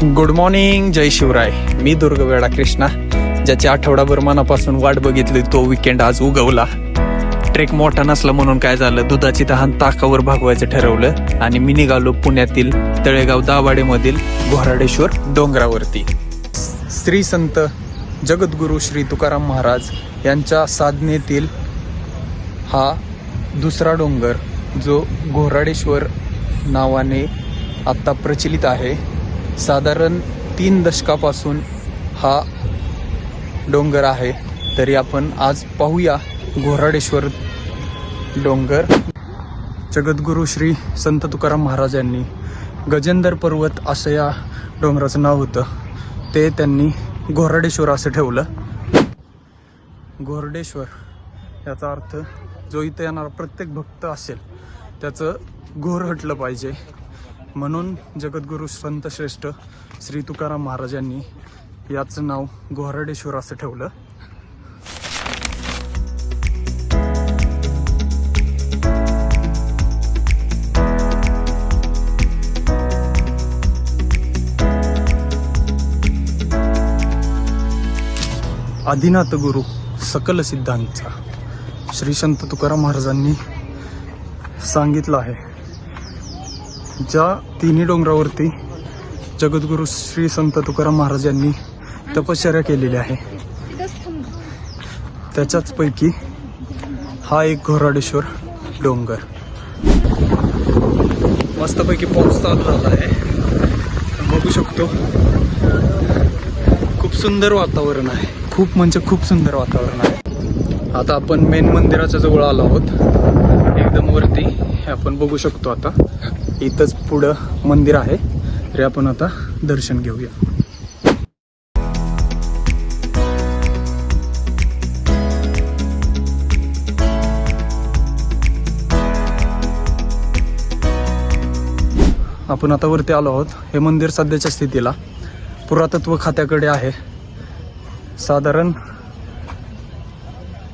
Good morning, जय शिवराय. मी दुर्गवेडा कृष्णा, ज्याची आठवडाभर मनापासून वाट बघितली तो विकेंड आज उगवला. ट्रेक मोठा नसला म्हणून काय झालं, दुधाची तहान ताकावर भागवायचं ठरवलं आणि मी निघालो पुण्यातील तळेगाव दाभाडेमधील घोराडेश्वर डोंगरावरती. श्री संत जगद्गुरु श्री तुकाराम महाराज यांच्या साधनेतील हा दुसरा डोंगर जो घोराडेश्वर नावाने आत्ता प्रचलित आहे. साधारण 3 दशकापासून हा डोंगर आहे. तरी आपण आज पाहूया घोराडेश्वर डोंगर. जगद्गुरु श्री संत तुकाराम महाराज यांनी गजेंद्र पर्वत असं या डोंगराचं नाव होतं, ते त्यांनी घोराडेश्वर असं ठेवलं. घोरडेश्वर याचा अर्थ जो इथं येणारा प्रत्येक भक्त असेल त्याचं घोर हटलं पाहिजे, म्हणून जगद्गुरु संत श्रेष्ठ श्री तुकाराम महाराज यांनी याचं नाव घोराडेश्वर असं ठेवलं. आदिनाथ गुरु सकल सिद्धांचा श्री संत तुकाराम महाराजांनी सांगितलं आहे, ज्या तिन्ही डोंगरावरती जगद्गुरु श्री संत तुकाराम महाराज यांनी तपश्चर्या केलेली आहे, त्याच्याच पैकी हा एक घोराडेश्वर डोंगर. मस्तपैकी पाऊस चालू झाला आहे, बघू शकतो. खूप सुंदर वातावरण आहे, खूप म्हणजे खूप सुंदर वातावरण आहे. आता आपण मेन मंदिराच्या जवळ आलो आहोत, एकदम वरती. हे आपण बघू शकतो. आता इथंच पुढं मंदिर आहे, तरी आपण आता दर्शन घेऊया. आपण आता वरती आलो आहोत. हे मंदिर सध्याच्या स्थितीला पुरातत्व खात्याकडे आहे. साधारण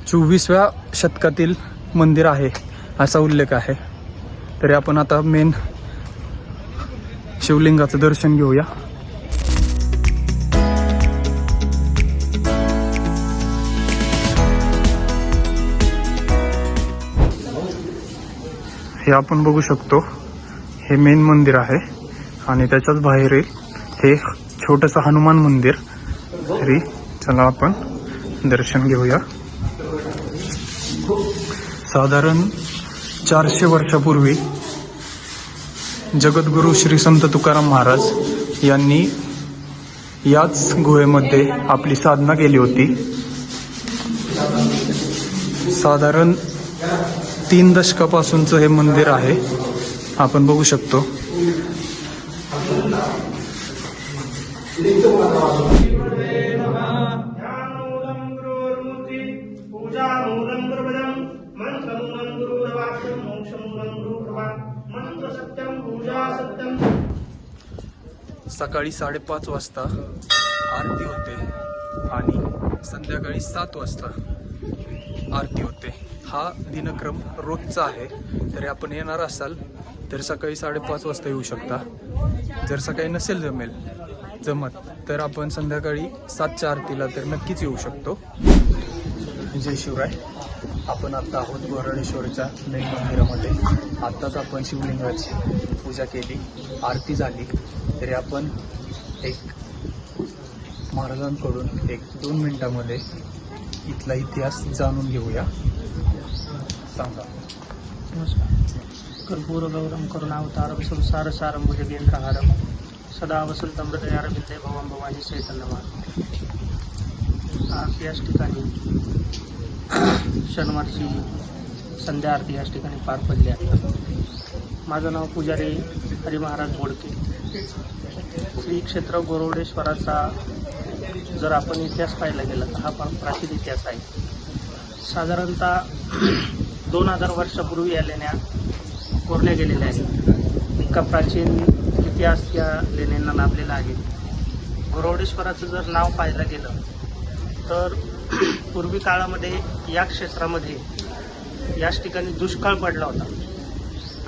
24व्या शतकातील मंदिर आहे असा उल्लेख आहे. तरी आपण आता मेन शिवलिंगाचं दर्शन घेऊया. हे आपण बघू शकतो, हे मेन मंदिर आहे आणि त्याच्याच बाहेर हे छोटंसं हनुमान मंदिर. तरी चला आपण दर्शन घेऊया. साधारण 400 वर्षापूर्वी जगद्गुरु श्री संत तुकाराम महाराज यांनी याच गुहेमध्ये आपली साधना केली होती. साधारण 3 दशकापासूनचं हे मंदिर आहे, आपण बघू शकतो. सकाळी 5:30 वाजता आरती होते आणि संध्याकाळी 7 वाजता आरती होते. हा दिनक्रम रोजचा आहे. तरी आपण येणार असाल तर सकाळी 5:30 वाजता येऊ शकता. जर सकाळी नसेल जमत तर आपण संध्याकाळी 7च्या आरतीला तर नक्कीच येऊ शकतो. जय शिवराय. आपण आता आहोत घोराडेश्वरच्या मेन मंदिरामध्ये. आत्ताच आपण शिवलिंगाची पूजा केली, आरती झाली. तरी आपण महाराजांकडून 1-2 मिनिटांमध्ये इथला इतिहास जाणून घेऊया. सांगा. कर्पूरगौरम करुणावतारम संसार सारम भुजगेंद्रहारम सदा वसंतम हृदयारविंदे भवम भवानी चैतन्यमान. आज याच ठिकाणी शनिवारची संध्या आरती याच ठिकाणी पार पडली आहे. माझं नाव पुजारी हरी महाराज बोडके. श्री क्षेत्र घोराडेश्वराचा जर आपण इतिहास पाहायला गेला तर हा प्राचीन इतिहास आहे. साधारणतः 2000 वर्षापूर्वी या लेण्या कोरल्या गेलेल्या आहेत. इतका प्राचीन इतिहास या लेण्यांना लाभलेला आहे. घोराडेश्वराचं जर नाव पाहायला गेलं तर पूर्वी काळामध्ये या क्षेत्रामध्ये याच ठिकाणी दुष्काळ पडला होता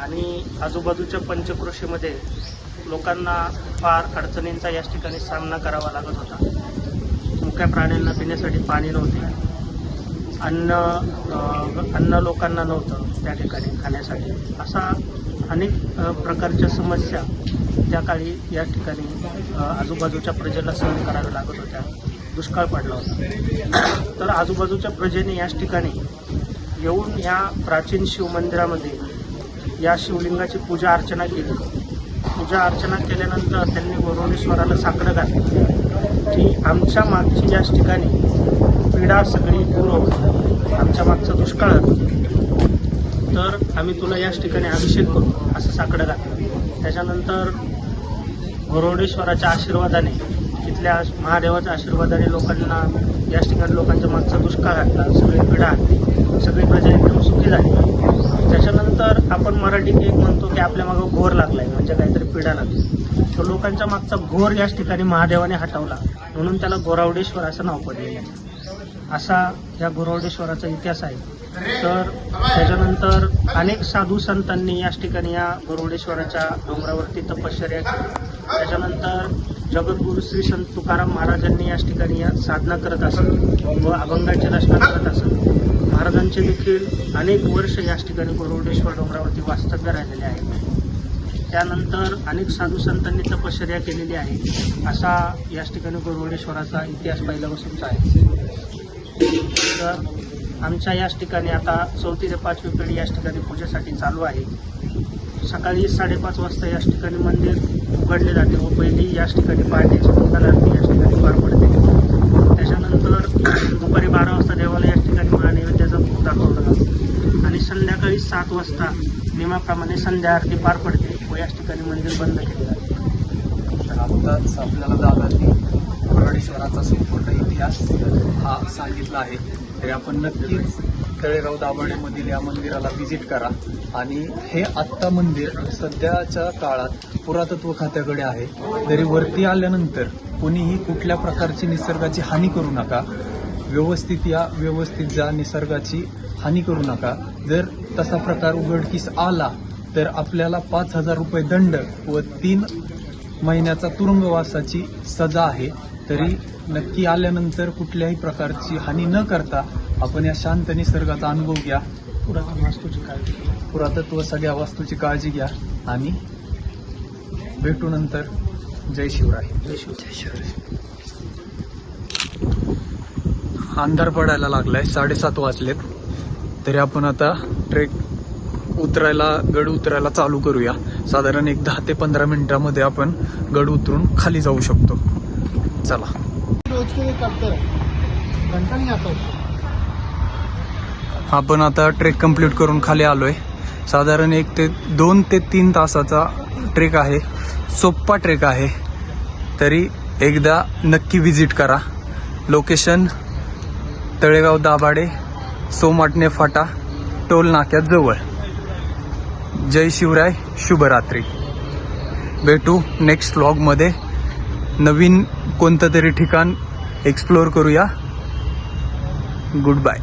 आणि आजूबाजूच्या पंचक्रोशीमध्ये लोकांना फार अडचणींचा याच ठिकाणी सामना करावा लागत होता. मुक्या प्राण्यांना पिण्यासाठी पाणी नव्हते, अन्न लोकांना नव्हतं त्या ठिकाणी खाण्यासाठी. असा अनेक प्रकारच्या समस्या त्या काळी या ठिकाणी आजूबाजूच्या प्रजेला सहन कराव्या लागत होत्या. दुष्काळ पडला होता. तर आजूबाजूच्या प्रजेने याच ठिकाणी येऊन या प्राचीन शिवमंदिरामध्ये या शिवलिंगाची पूजा अर्चना केली. पूजा अर्चना केल्यानंतर त्यांनी गोरवडेश्वराला साकडं घातलं की आमच्या मागची याच ठिकाणी पीडा सगळी दूर होती, आमच्या मागचं दुष्काळ तर आम्ही तुला याच ठिकाणी अभिषेक करू असं साकडं घातलं. त्याच्यानंतर गोरवडेश्वराच्या आशीर्वादाने, तिथल्या महादेवाच्या आशीर्वादाने लोकांना याच ठिकाणी लोकांच्या मागचा दुष्काळ हटला, सगळी पीडा हटली, सगळी प्रजा एकदम सुखी झाली. त्याच्यानंतर आपण मराठीत एक म्हणतो की आपल्या मागं घोर लागलाय, म्हणजे काहीतरी पीडा लागली. तर लोकांच्या मागचा घोर याच ठिकाणी महादेवाने हटवला, म्हणून त्याला गोरवडेश्वर असं नाव पडलेलं आहे. असा या गोरवडेश्वराचा इतिहास आहे. तर त्याच्यानंतर अनेक साधू संतांनी याच ठिकाणी या गोरवडेश्वराच्या डोंगरावरती तपश्चर्या केली. त्याच्यानंतर जगद्गुरू श्री संत तुकाराम महाराजांनी याच ठिकाणी या साधना करत असत व अभंगाची रचना करत असत. महाराजांचे देखील अनेक वर्ष याच ठिकाणी गोरवडेश्वर डोंगरावरती वास्तव्य राहिलेले आहे. त्यानंतर अनेक साधू संतांनी तपश्चर्या केलेली आहे. असा याच ठिकाणी गोरवडेश्वराचा इतिहास पहिल्यापासूनचा आहे. तर आमच्या याच ठिकाणी आता 4थी ते 5वी पिढी याच ठिकाणी पूजेसाठी चालू आहे. सकाळी 5:30 वाजता याच ठिकाणी मंदिर उघडले जाते व पहिली याच ठिकाणी पहाटेची मंगल आरती याच ठिकाणी पार पडते. त्याच्यानंतर दुपारी 12 वाजता देवाला याच ठिकाणी महानैवेद्याचा भोग दाखवला जातो आणि संध्याकाळी 7 वाजता नियमाप्रमाणे संध्या आरती पार पडते व याच ठिकाणी मंदिर बंद केले जाते. तर आत्ताच आपल्याला दादांनी गोरवडेश्वराचा संपूर्ण इतिहास हा सांगितला आहे. तरी आपण नक्कीच तळेगाव दाभाडेमधील या मंदिराला व्हिजिट करा. आणि हे आत्ता मंदिर सध्याच्या काळात पुरातत्व खात्याकडे आहे. तरी वरती आल्यानंतर कोणीही कुठल्या प्रकारची निसर्गाची हानी करू नका. व्यवस्थित या, व्यवस्थित जा, निसर्गाची हानी करू नका. जर तसा प्रकार उघडकीस आला तर आपल्याला 5,000 रुपये दंड व 3 महिन्याचा तुरुंगवासाची सजा आहे. तरी नक्की आल्यानंतर कुठल्याही प्रकारची हानी न करता आपण या शांत निसर्गाचा अनुभव घ्या. पुरातत्व सगळ्या वास्तूची काळजी घ्या आणि भेटू नंतर. जय शिवराय. जय शिवराय. अंधार पडायला लागलाय, 7:30 वाजलेत. तरी आपण आता गड उतरायला चालू करूया. साधारण एक 10 ते 15 मिनिटांमध्ये आपण गड उतरून खाली जाऊ शकतो. चला. आपण आता ट्रेक कंप्लीट करून खाली आलोय. साधारण 2 ते 3 तासाचा ट्रेक आहे. सोप्पा ट्रेक आहे. तरी एकदा नक्की व्हिजिट करा. लोकेशन तळेगाव दाभाडे, सोमाटणे फाटा, टोल नाक्यात जवळ. जय शिवराय. शुभरात्री. भेटू नेक्स्ट व्लॉगमध्ये. नवीन कोणतं तरी ठिकाण एक्सप्लोअर करूया. Good bye.